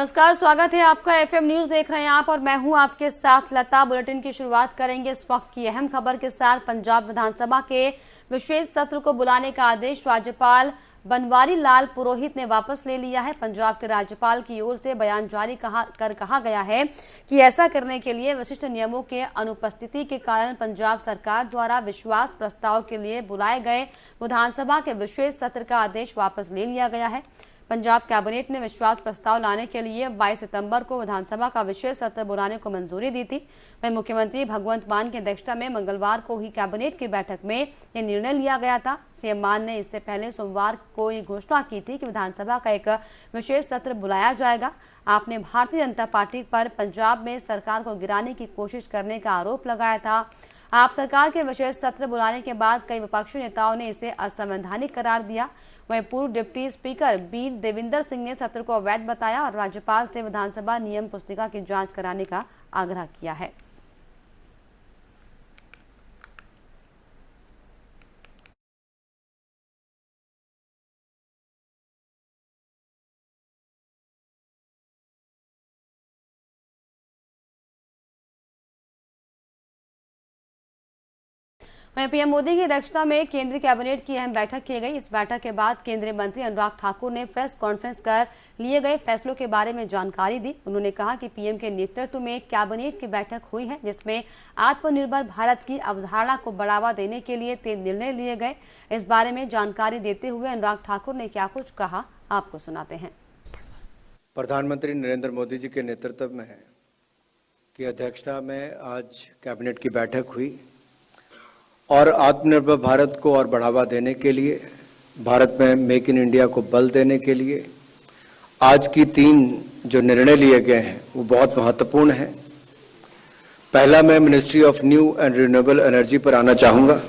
नमस्कार, स्वागत है आपका। एफएम न्यूज देख रहे हैं आप और मैं हूं आपके साथ लता। बुलेटिन की शुरुआत करेंगे इस वक्त की अहम खबर के साथ। पंजाब विधानसभा के विशेष सत्र को बुलाने का आदेश राज्यपाल बनवारी लाल पुरोहित ने वापस ले लिया है। पंजाब के राज्यपाल की ओर से बयान जारी कर कहा गया है कि ऐसा करने के लिए विशिष्ट नियमों के अनुपस्थिति के कारण पंजाब सरकार द्वारा विश्वास प्रस्ताव के लिए बुलाए गए विधानसभा के विशेष सत्र का आदेश वापस ले लिया गया है। पंजाब कैबिनेट ने विश्वास प्रस्ताव लाने के लिए 22 सितंबर को विधानसभा का विशेष सत्र बुलाने को मंजूरी दी थी। वहीं मुख्यमंत्री भगवंत मान की अध्यक्षता में मंगलवार को ही कैबिनेट की बैठक में यह निर्णय लिया गया था। सीएम मान ने इससे पहले सोमवार को ये घोषणा की थी कि विधानसभा का एक विशेष सत्र बुलाया जाएगा। आपने भारतीय जनता पार्टी पर पंजाब में सरकार को गिराने की कोशिश करने का आरोप लगाया था। आप सरकार के विशेष सत्र बुलाने के बाद कई विपक्षी नेताओं ने इसे असंवैधानिक करार दिया। वहीं पूर्व deputy speaker B Devinder Singh ने सत्र को अवैध बताया और राज्यपाल से विधानसभा नियम पुस्तिका की जांच कराने का आग्रह किया है। वहीं पीएम मोदी की अध्यक्षता में केंद्रीय कैबिनेट की अहम बैठक की गई। इस बैठक के बाद केंद्रीय मंत्री अनुराग ठाकुर ने प्रेस कॉन्फ्रेंस कर लिए गए फैसलों के बारे में जानकारी दी। उन्होंने कहा कि पीएम के नेतृत्व में कैबिनेट की बैठक हुई है जिसमें आत्मनिर्भर भारत की अवधारणा को बढ़ावा देने के लिए 3 निर्णय लिए गए। इस बारे में जानकारी देते हुए अनुराग ठाकुर ने क्या कुछ कहा, आपको सुनाते हैं। प्रधानमंत्री नरेंद्र मोदी जी के नेतृत्व में की अध्यक्षता में आज कैबिनेट की बैठक हुई और आत्मनिर्भर भारत को और बढ़ावा देने के लिए, भारत में मेक इन इंडिया को बल देने के लिए आज की 3 जो निर्णय लिए गए हैं वो बहुत महत्वपूर्ण हैं। पहला, मैं ministry of new and renewable energy पर आना चाहूँगा।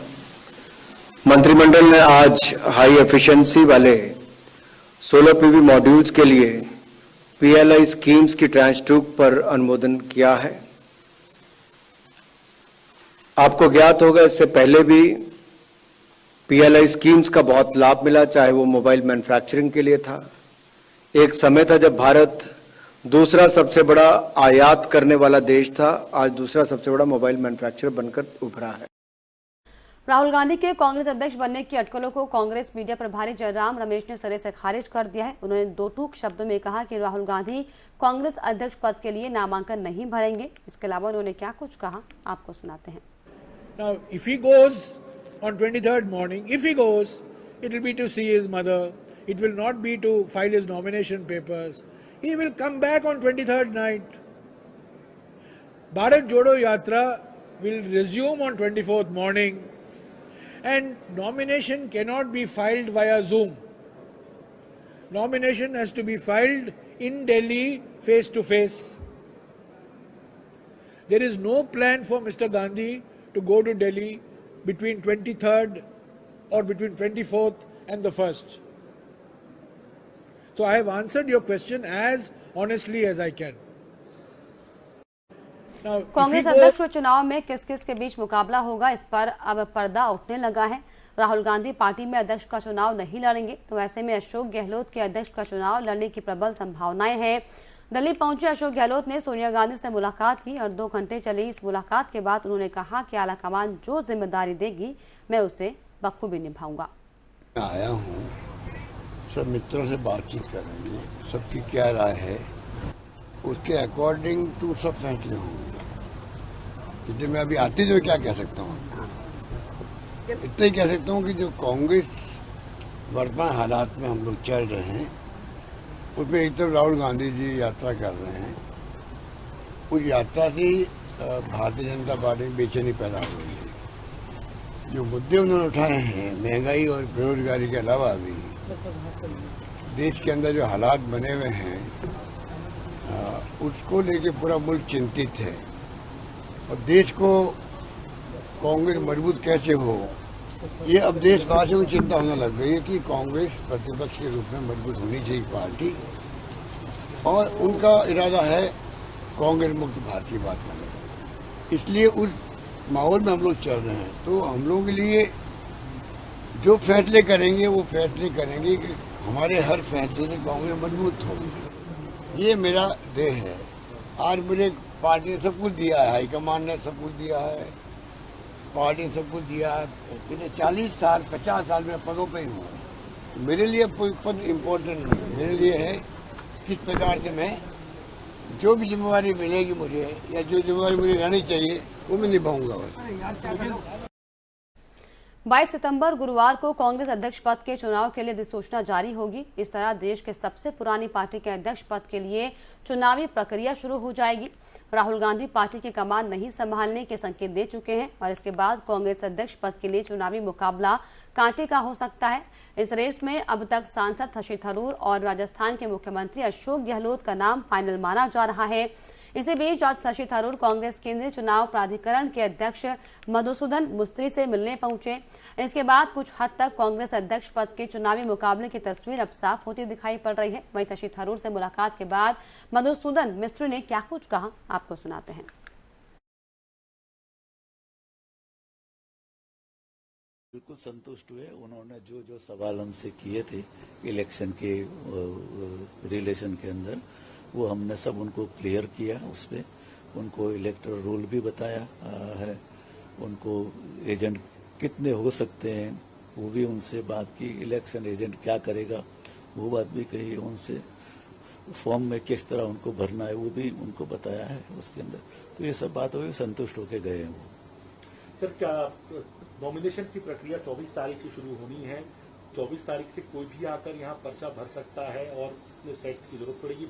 मंत्रिमंडल ने आज हाई एफिशिएंसी वाले सोलर पीवी मॉड्यूल्स के लिए PLI स्कीम्स की ट्रांच 2 पर अनुमोदन किया है। आपको ज्ञात होगा इससे पहले भी PLI स्कीम्स का बहुत लाभ मिला, चाहे वो मोबाइल मैन्युफैक्चरिंग के लिए था। एक समय था जब भारत दूसरा सबसे बड़ा आयात करने वाला देश था, आज दूसरा सबसे बड़ा मोबाइल मैन्युफैक्चरर बनकर उभरा है। राहुल गांधी के कांग्रेस अध्यक्ष बनने की अटकलों को कांग्रेस मीडिया प्रभारी जयराम रमेश ने सिरे से खारिज कर दिया है। उन्होंने 2 टूक शब्दों में कहा कि राहुल गांधी कांग्रेस अध्यक्ष पद के लिए नामांकन नहीं भरेंगे। इसके अलावा उन्होंने क्या कुछ कहा, आपको सुनाते हैं। Now, if he goes on 23rd morning, if he goes, it will be to see his mother. It will not be to file his nomination papers. He will come back on 23rd night. Bharat Jodo Yatra will resume on 24th morning, and nomination cannot be filed via Zoom. Nomination has to be filed in Delhi face to face. There is no plan for Mr. Gandhi to go to Delhi between 23rd or between 24th and the 1st. So I have answered your question as honestly as I can. Now, Congress अध्यक्ष चुनाव में किस किस के बीच मुकाबला होगा, इस पर अब पर्दा उठने लगा है। राहुल गांधी पार्टी में अध्यक्ष का चुनाव नहीं लड़ेंगे, तो ऐसे में अशोक गहलोत के अध्यक्ष का चुनाव लड़ने की प्रबल संभावनाएं हैं। दिल्ली पहुंचे अशोक गहलोत ने सोनिया गांधी से मुलाकात की और 2 घंटे चली इस मुलाकात के बाद उन्होंने कहा कि आलाकमान जो जिम्मेदारी देगी मैं उसे बखूबी निभाऊंगा। आया हूँ, सब मित्रों से बातचीत करेंगे, सबकी क्या राय है उसके अकॉर्डिंग टू सब फैसले होंगे। इसलिए मैं अभी आते जो क्या कह सकता हूँ, इतना ही कह सकता हूँ कि जो कांग्रेस वर्तमान हालात में हम लोग चल रहे हैं उसमें एक तरफ राहुल गांधी जी यात्रा कर रहे हैं। उस यात्रा से भारतीय जनता पार्टी में बेचैनी पैदा हो रही है। जो मुद्दे उन्होंने उठाए हैं, महंगाई और बेरोजगारी के अलावा भी देश के अंदर जो हालात बने हुए हैं उसको लेके पूरा मुल्क चिंतित है और देश को कांग्रेस मजबूत कैसे हो, ये अब देशवासियों को चिंता होने लग गई है कि कांग्रेस प्रतिपक्ष के रूप में मजबूत होनी चाहिए पार्टी, और उनका इरादा है कांग्रेस मुक्त भारत की बात करने का। इसलिए उस माहौल में हम लोग चल रहे हैं। तो हम लोगों के लिए जो फैसले करेंगे वो फैसले करेंगे कि हमारे हर फैसले से कांग्रेस मजबूत हो। ये मेरा देह है। आज मुझे पार्टी ने सब कुछ दिया है, हाईकमान ने सब कुछ दिया है, पार्टी ने सब कुछ दिया है। पिछले 40 साल 50 साल में पदों पे ही हूँ। मेरे लिए कोई पद इम्पोर्टेंट नहीं है। मेरे लिए है किस प्रकार से मैं जो भी जिम्मेवारी मिलेगी मुझे या जो जिम्मेवारी मुझे रहनी चाहिए वो मैं निभाऊंगा। 22 सितंबर गुरुवार को कांग्रेस अध्यक्ष पद के चुनाव के लिए अधिसूचना जारी होगी। इस तरह देश के सबसे पुरानी पार्टी के अध्यक्ष पद के लिए चुनावी प्रक्रिया शुरू हो जाएगी। राहुल गांधी पार्टी की कमान नहीं संभालने के संकेत दे चुके हैं और इसके बाद कांग्रेस अध्यक्ष पद के लिए चुनावी मुकाबला कांटे का हो सकता है। इस रेस में अब तक सांसद शशि थरूर और राजस्थान के मुख्यमंत्री अशोक गहलोत का नाम फाइनल माना जा रहा है। इसी बीच आज शशि थरूर कांग्रेस केंद्रीय चुनाव प्राधिकरण के अध्यक्ष मधुसूदन मिस्त्री से मिलने पहुंचे। इसके बाद कुछ हद तक कांग्रेस अध्यक्ष पद के चुनावी मुकाबले की तस्वीर अब साफ होती दिखाई पड़ रही है। वहीं शशि थरूर से मुलाकात के बाद मधुसूदन मिस्त्री ने क्या कुछ कहा, आपको सुनाते हैं। बिल्कुल संतुष्ट हुए। उन्होंने जो जो सवाल हमसे किए थे इलेक्शन के रिलेशन के अंदर, वो हमने सब उनको क्लियर किया। उस पर उनको इलेक्टोरल रूल भी बताया है, उनको एजेंट कितने हो सकते हैं वो भी उनसे बात की, इलेक्शन एजेंट क्या करेगा वो बात भी कही उनसे, फॉर्म में किस तरह उनको भरना है वो भी उनको बताया है उसके अंदर। तो ये सब बात हुई, संतुष्ट होकर गए हैं वो। सर, क्या नॉमिनेशन की प्रक्रिया 24 तारीख से शुरू होनी है? 24 तारीख से कोई भी आकर यहाँ पर्चा भर सकता है और सेट की जरूरत पड़ेगी?